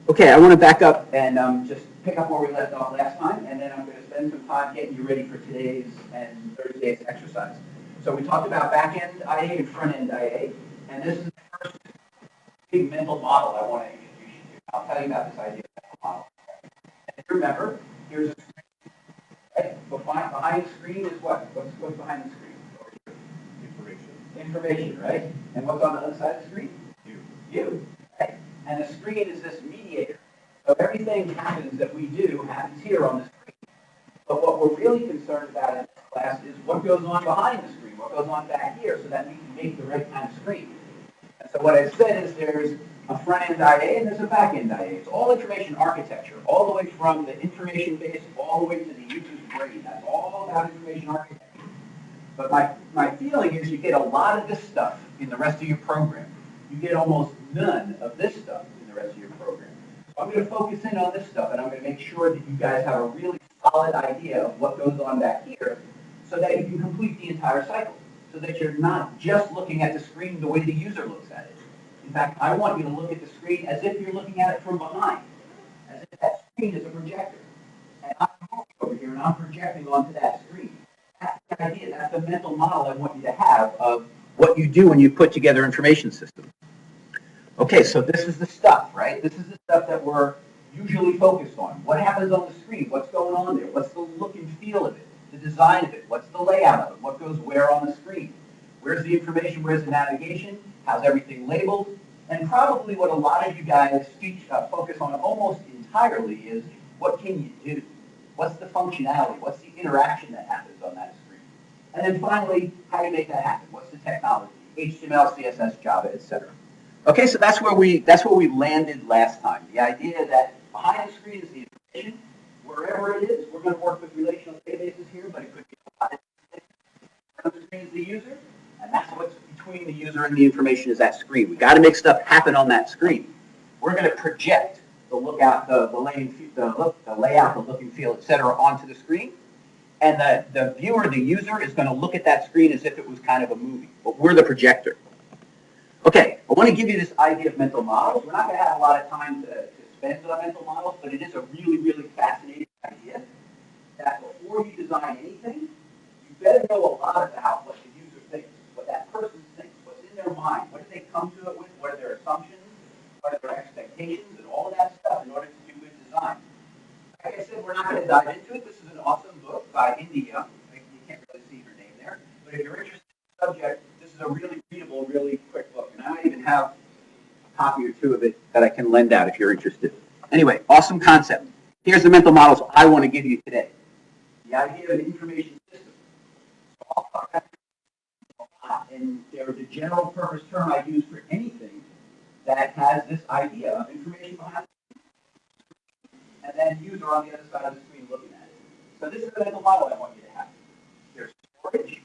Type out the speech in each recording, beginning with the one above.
Okay, I want to back up and just pick up where we left off last time, and then I'm going to spend some time getting you ready for today's and Thursday's exercise. So we talked about back-end IA and front-end IA, and this is the first big mental model I want to introduce you to. I'll tell you about this idea of mental model. And if you remember, here's a screen, right? Behind the screen is what? What's behind the screen? Information. Information, right? And what's on the other side of the screen? You. You, right? And the screen is this mediator. So everything happens that we do happens here on the screen. But what we're really concerned about in this class is what goes on behind the screen, what goes on back here so that we can make the right kind of screen. And so what I've said is there's a front-end IA and there's a back-end IA. It's all information architecture, all the way from the information base all the way to the user's brain. That's all about information architecture. But my feeling is you get a lot of this stuff in the rest of your program. You get almost none of this stuff in the rest of your program. So I'm going to focus in on this stuff, and I'm going to make sure that you guys have a really solid idea of what goes on back here so that you can complete the entire cycle, so that you're not just looking at the screen the way the user looks at it. In fact, I want you to look at the screen as if you're looking at it from behind, as if that screen is a projector. And I'm over here, and I'm projecting onto that screen. That's the idea. That's the mental model I want you to have of what you do when you put together information systems. Okay, so this is the stuff, right? This is the stuff that we're usually focused on. What happens on the screen? What's going on there? What's the look and feel of it? The design of it? What's the layout of it? What goes where on the screen? Where's the information? Where's the navigation? How's everything labeled? And probably what a lot of you guys focus on almost entirely is what can you do? What's the functionality? What's the interaction that happens on that screen? And then finally, how do you make that happen? What's the technology? HTML, CSS, Java, etc. Okay, so that's where we landed last time. The idea that behind the screen is the information. Wherever it is, we're going to work with relational databases here, but it could be a lot of things. On the screen is the user, and that's what's between the user and the information is that screen. We got to make stuff happen on that screen. We're going to project the layout, the look and feel, etc., onto the screen. And the viewer, the user, is going to look at that screen as if it was kind of a movie. But we're the projector. Okay, I want to give you this idea of mental models. We're not going to have a lot of time to spend on mental models, but it is a really, really fascinating idea that before you design anything, you better know a lot about what the user thinks, what that person thinks, what's in their mind, what do they come to it with, what are their assumptions, what are their expectations, and all of that stuff in order to do good design. Like I said, we're not going to dive into it. This is an awesome book by India. You can't really see her name there, but if you're interested in the subject, this is a really readable, really quick book. And I might even have a copy or two of it that I can lend out if you're interested. Anyway, awesome concept. Here's the mental models I want to give you today. The idea of an information system. So I'll talk about it a lot, and they're the general purpose term I use for anything that has this idea of information behind it, and then user on the other side of the screen looking at it. So this is the mental model I want you to have. There's storage,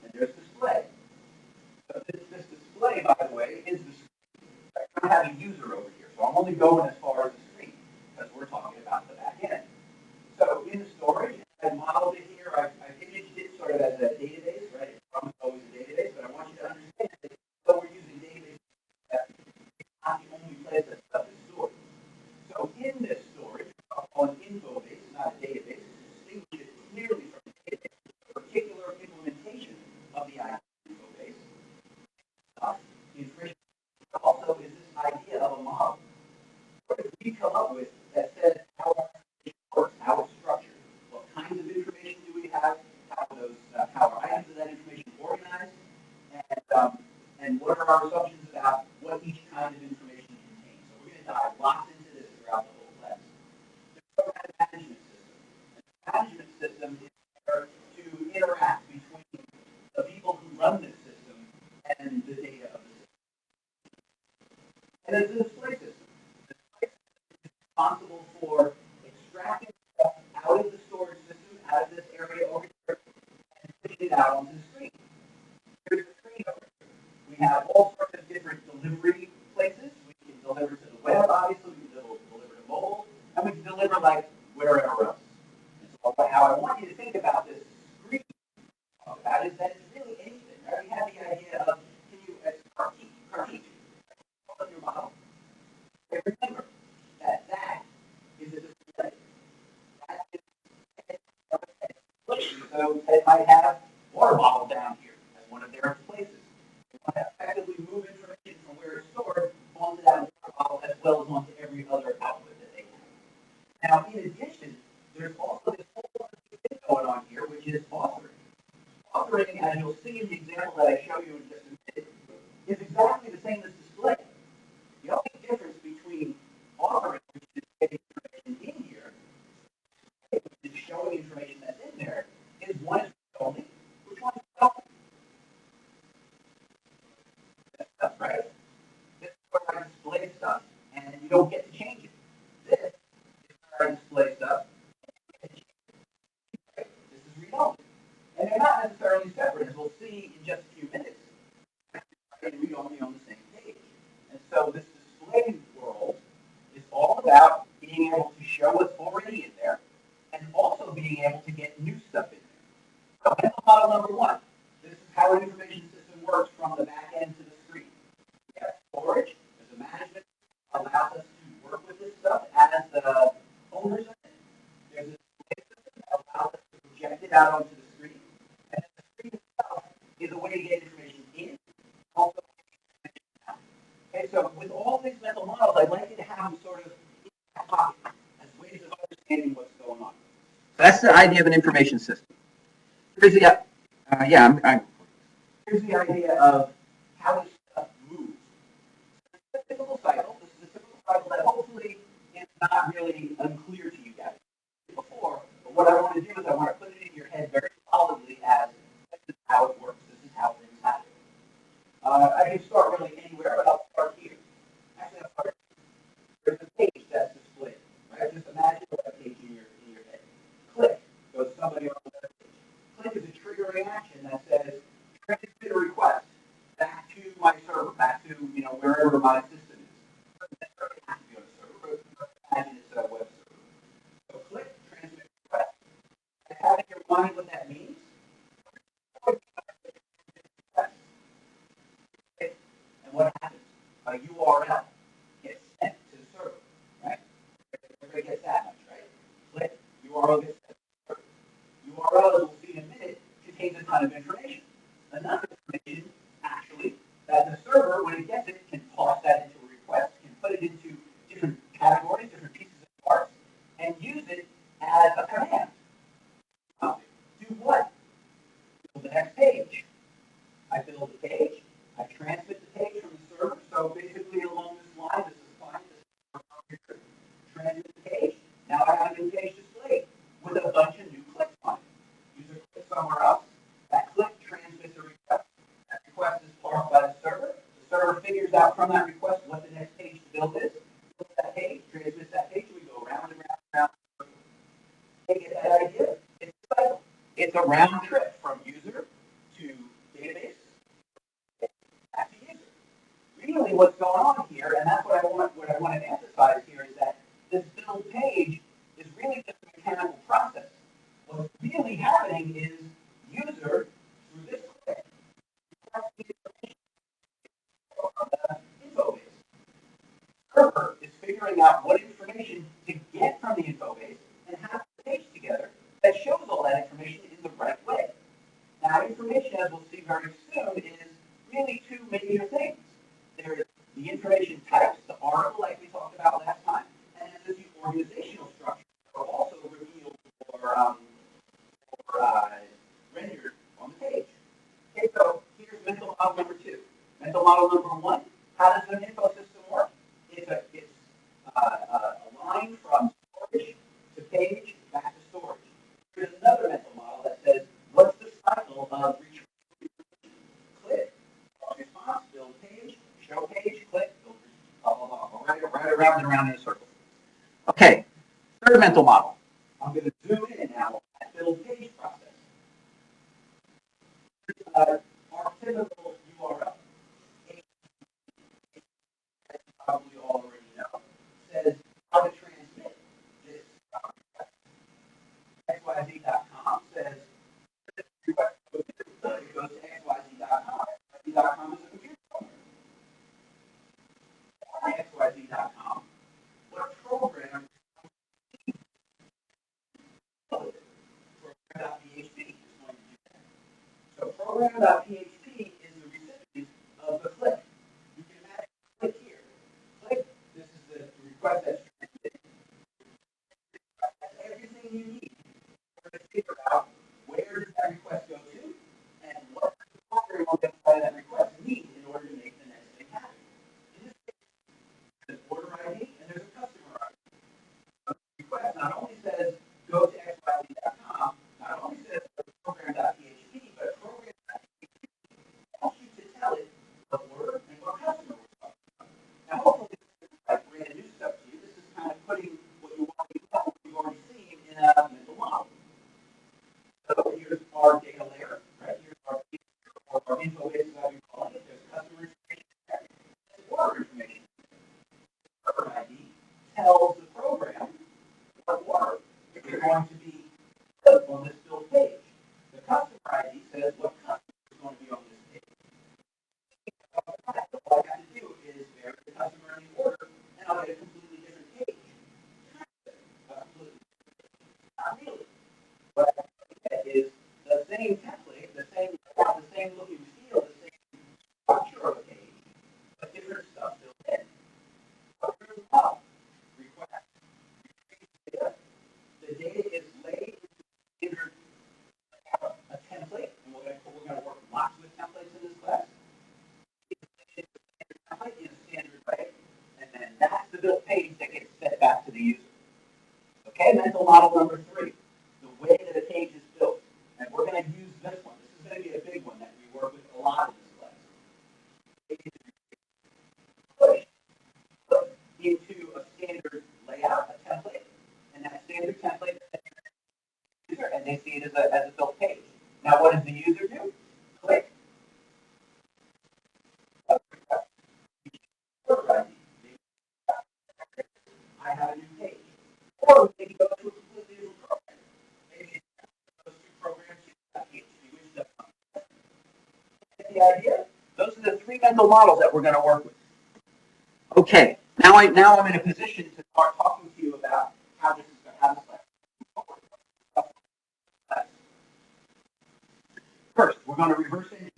and there's display. So this display, by the way, is the screen. I don't have a user over here, so I'm only going as far as the screen, because we're talking about the back end. So in the storage, I've modeled it here. I've imaged it sort of as a database, right? It's almost always a database, but I want you to understand that though we're using databases, it's not the only place that stuff is stored. So in this storage, I'll call an info base, not a database, to distinguish it clearly from the database, a particular implementation of the info base. The information also is this idea of a model. What did we come up with that says how our information works, how it's structured? What kinds of information do we have? How are items of that information organized? And what are our assumptions about what each kind of information contains? So we're going to dive lots into this throughout the whole class. There's a program management system. And the management system is there to interact between the people who run this system and the data of the system. And there's a display system. The display system is responsible for extracting stuff out of the storage system, out of this area over here, and pushing it out onto the screen. Here's the screen over here. We have all sorts of different delivery places. We can deliver to the web, obviously. We can deliver to mobile. And we can deliver like wherever else. And so how I want you to think about this screen about is that it's really anything. Right? We have the idea of, it's cartesian. Your model. Okay, remember that So they might have water bottle down here as one of their places. They want to effectively move information from where it's stored onto that water bottle as well as onto every other output that they have. Now, in addition, there's also this whole other thing going on here, which is authoring. Authoring, as you'll see in the example that I show you in just a minute, is exactly the same as display. The only difference between authoring, which is getting information in here, which is showing information that's in there, is one is only, which one is only. That's right. This is where I display stuff, and you don't get to change it. This is where I display stuff, and you get to change it. Right? This is read-only. And they're not necessarily separate, as we'll see in just a few minutes. And read-only on the same page. And so this display world is all about being able to show what's already in there and also being able to get new stuff in there. So mental model number one. This is how an information system works from the back end to the screen. We have storage. There's a management that allows us to work with this stuff as the owners of it. There's a display system that allows us to project it out onto the screen. And the screen itself is a way to get information in, also information out. Okay, so with all these mental models, I'd like you to have them sort of in that pocket as ways of understanding what's going on. So that's the idea of an information system. Here's the here's the idea of how this stuff moves. This is a typical cycle. This is a typical cycle that hopefully is not really unclear to you guys before. But what I want to do is I want to put it in your head very solidly as this is how it works. This is how things happen. I can start really anywhere, but I'll start here. Actually, I'll start here. There's a page that's displayed, right? Just imagine a web page in your head. Click goes somebody on the web page. Click is a triggering action that says, transmit a request back to my server, back to wherever my system is. It doesn't necessarily have to be on a server, but imagine it's a web server. So click, transmit request. And have in your mind what that means. And what happens? A URL gets sent to the server, right? Everybody gets that much, right? Click, URL gets sent to the server. URL, as we'll see in a minute, contains a ton of information. Enough information, actually, that the server, when it gets it, can toss that into a request, can put it into different categories, different pieces of parts, and use it as a command. Do what? Build the next page. I build the page. I transmit the page from the server. So basically, along this line, this is fine. This is transmit the page. Now I have a new page displayed with a bunch of new clicks on it. User clicks somewhere else. That click transmits a request. That request is parsed by the server. The server figures out from that request what the next page to build is. Builds that page, transmits that page. We go round and round and round. They get that idea. It's a cycle. It's a round trip from user to database back to user. Really, what's going on here, and that's what I want to emphasize here, is that this build page is really just a mechanical process. What's really happening is user, through this click, requests the information from the info base. Server is figuring out what information to get from the info base and have the page together that shows all that information in the right way. Now, information, as we'll see very soon, is really two major things. There is the information types, the article like we talked about last time, and then there's the organizational structure that are also revealed or rendered on the page. Okay, so here's mental model number two. Mental model number one, how does an info system work? It's a line from storage to page back to storage. Here's another mental model that says, what's the cycle of retrieving? Click, response, build page, show page, click, build, blah, blah, blah, right around and around in a circle. Okay, third mental model. I'm going to zoom in now at build page process. Our typical URL, as you probably already know, says how to transmit this xyz.com says request goes to xyz.com. xyz.com is a computer program. On xyz.com, what program program.php is program.php is the recipient of the click. You can imagine click here. Click, this is the request that's transmitted. That's everything you need to figure out where does that request go to and what does the program on the other side of that request need in order to make the next thing happen. In this case, there's an order ID and there's a customer ID. So the request not only says go to xyz.com, not only says program.php, but program.php wants you to tell it the order and what customer we're talking about. Now, hopefully, this is like brand new stuff to you. This is kind of putting what you want to know, what you've already seen in a mental model. So here's our data layer, right? Here's our info base, as we call it. There's customer information, there's order information. Order ID tells the program what order is going to be put on this build page. The customer ID says what customer is going to be on this page. So all I have to do is vary the customer in the order, and I'll get a completely different page. Not really. What I get is the same template, the same look and feel, the same structure of the page, but different stuff built in. So here's the problem. Request. The data is laid into a template, and we're going to work lots with templates in this class. Template in a standard way, and then that's the built page that gets sent back to the user. Okay, mental model number 3, the way that a page is built. And we're going to use this one. This is going to be a big one that we work with a lot in this class. Put into a standard layout, a template, and that standard template is user, and they see it as a built page. Now, what does the user do? Click. I have a new page. Or we can go to a completely new program. Maybe those two programs PHP, which doesn't. The idea? Those are the 3 mental models that we're going to work with. Okay, now I'm in a position to start talking to you about how this is going to happen. First, we're going to reverse engineer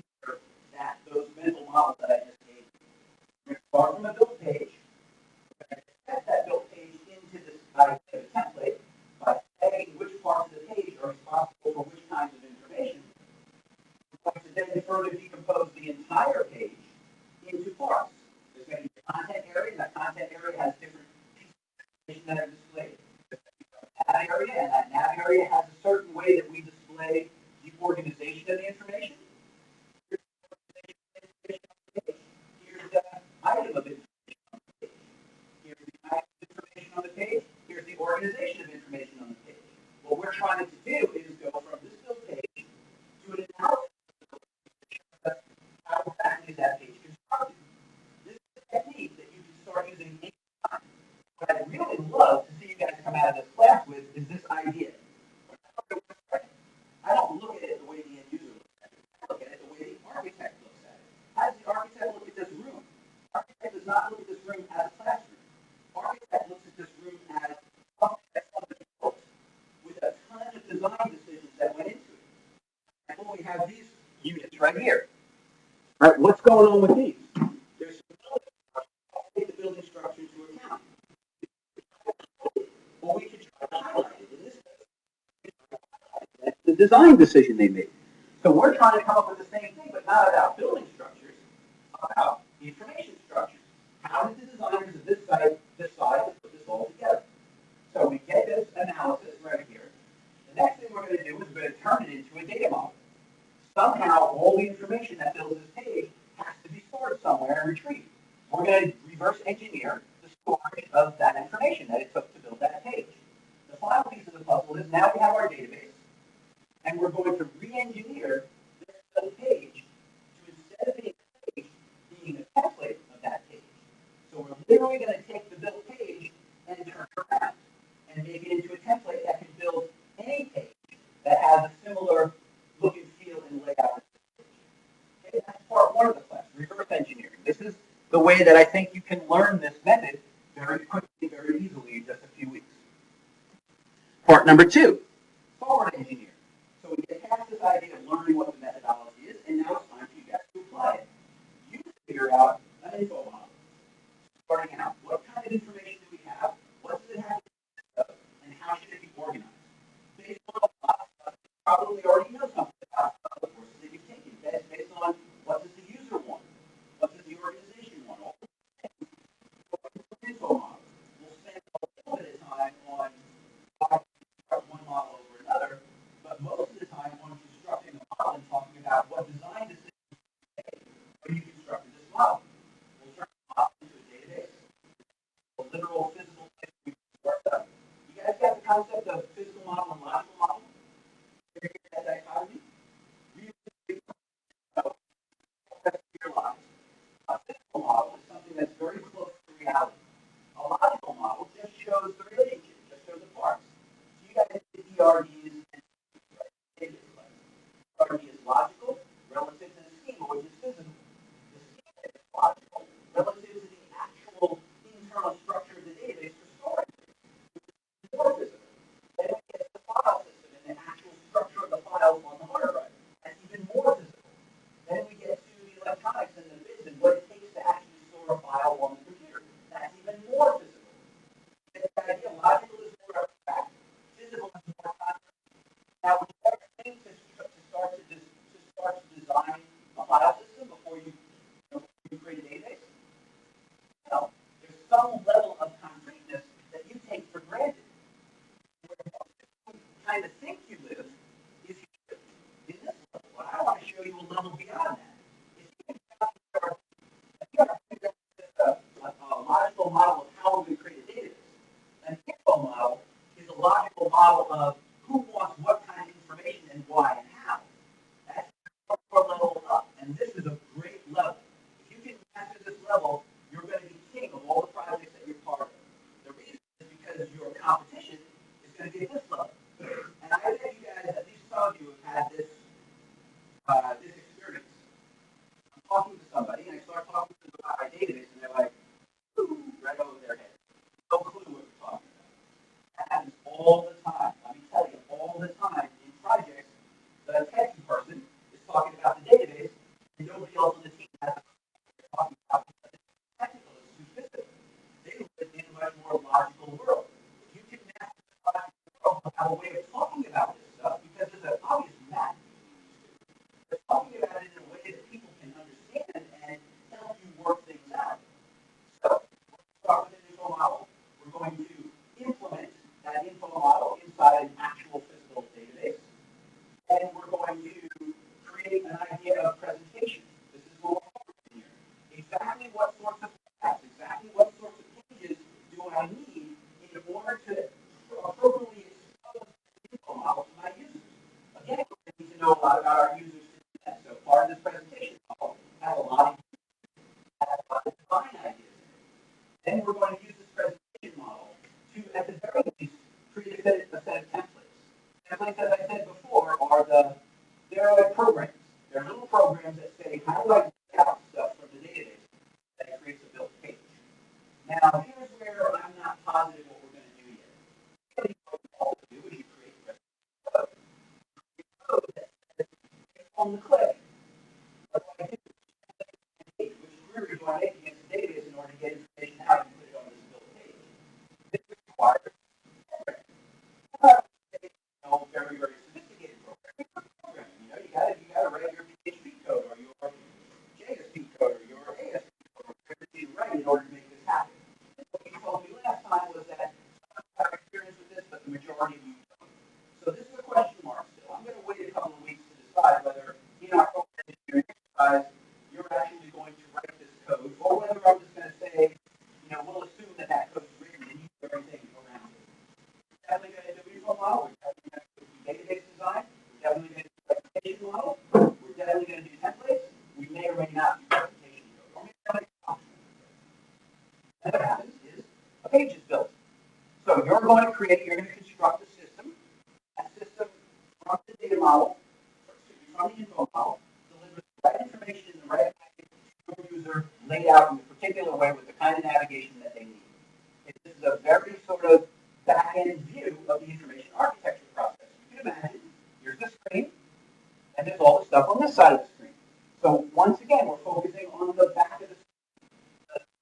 those mental models that I just gave you. We're going to start from a build page. We're going to set that build page into this template by saying which parts of the page are responsible for which kinds of information. We're going to then further decompose the entire page into parts. There's going to be a content area, and that content area has different pieces of information that are displayed. There's going to be a nav area, and that nav area has a certain way that we display the organization of the information. Here's the item of information on the page. Here's the item of information on the page. Here's the organization of information on the page. What we're trying to do is go from this build page to an analysis of how exactly is that page constructed. This is a technique that you can start using anytime. What I'd really love to see you guys come out of this class with is this idea. I don't look at it the way the end user looks at it. I look at it the way the architect looks at it. How does the architect look at this room? The architect does not look at this room as a classroom. The architect looks at this room as something that somebody built with a ton of design decisions that went into it. And when we have these units right here, all right, what's going on with these? There's some building structure. Take the building structure into account. Well, we could try to highlight it in this case. That's the design decision they made. So we're trying to come up with the same thing, but not about building structures, about information structures. How did the designers of this site decide to put this all together? So we get this analysis right here. The next thing we're going to do is we're going to turn it into a data model. Somehow, all the information that fills this page has to be stored somewhere and retrieved. We're going to reverse engineer the storage of that information that it took to build that page. The final piece of the puzzle is now we have our database, and we're going to re-engineer this build page to, instead of being a page, being a template of that page. So we're literally going to take the build page and turn it around and make it into a template that can build any page that has a similar look and feel and layout. Okay, that's part 1 of the class, reverse engineering. This is the way that I think you can learn this method very quickly, very easily in just a few weeks. Part number 2, forward engineer. So we get past this idea of learning what the methodology is, and now TRDs and database classes. TRD is logical relative to the schema, which is physical. The schema is logical relative to the actual internal structure of the database for storage. It's more physical. Then we get to the file system and the actual structure of the files on the hard drive. That's even more physical. Then we get to the electronics and the bits and what it takes to actually store a file on the computer. That's even more physical. The idea logical is more abstract, physical is more concrete. Now, would you ever think to start to design a file system before you create a database? No. There's some level of concreteness that you take for granted. Where you kind of think you live is here in this level. But I want to show you a level beyond that. If you have a logical model of how we create a database, an info model is a logical model of who wants what kind of information and why and how. That's one level up, and this is a great level. If you can master this level, you're going to be king of all the projects that you're part of. The reason is because your competition is going to be at this level. And I bet you guys, at least some of you, have had this experience. I'm talking to somebody, and I start talking to them about my database, and they're like, ooh, right over their head. No clue what we're talking about. That happens all the time. Let me tell you, all the time in projects, the techie person is talking about the database, and nobody else on the team has talking about the technical. It's too physical. They live in a much more logical world. If you can master the logical world, have a way of talking about this stuff, because there's an obvious map. But talking about it in a way that people can understand and help you work things out. So, we'll start with an info model. We're going to implement that info model inside an actual physical database. And we're going to create an idea of presentation. This is what we're doing here. Exactly what sorts of tabs, exactly what sorts of pages do I need in order to appropriately expose the info model to my users? Again, we need to know a lot about our users to do that. So part of this presentation model has a lot of design ideas in it. Then we're going to use this presentation model to, at the very least, create a set of templates. Templates, as I said before, they're like programs. They're little programs that say, how do I get out stuff from the database that creates a built page? Now, here's where I'm not positive what we're going to do yet. What you all do is you create code. You code that says, on the click, what do I do? Which query do I make against the database in order to get information out and put it on this built page? This requires very, very sophisticated programming. You gotta write your PHP code or your JSP code or your ASP code or whatever you write in order to make this happen. What you told me last time was that some of you have experience with this, but the majority of you don't. So this is a question mark still. I'm going to wait a couple of weeks to decide whether in our program engineering exercise you're actually going to write this code, or whether I'm just going to say, we'll assume that code's written and you do everything around it. We're definitely going to do info model. We're definitely going to do database design. We're definitely going to do presentation model. We're definitely going to do templates. We may or may not do presentation code. Or maybe not optional. And what happens is a page is built. So you're going to construct a system. That system from the data model, from the info model, delivers the right information in the right way to your user, laid out in a particular way with the kind of navigation that they need. This is a very sort of back-end view of the information architecture process. You can imagine, here's the screen, and there's all the stuff on this side of the screen. So once again, we're focusing on the back of the screen,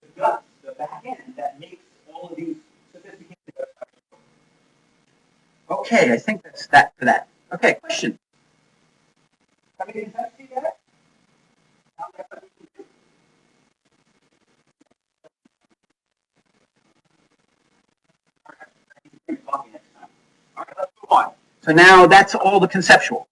the guts, the back end that makes all of these sophisticated websites. Okay, I think that's that for that. Okay, question. Have any sense to you guys? All right, let's move on. So now that's all the conceptual.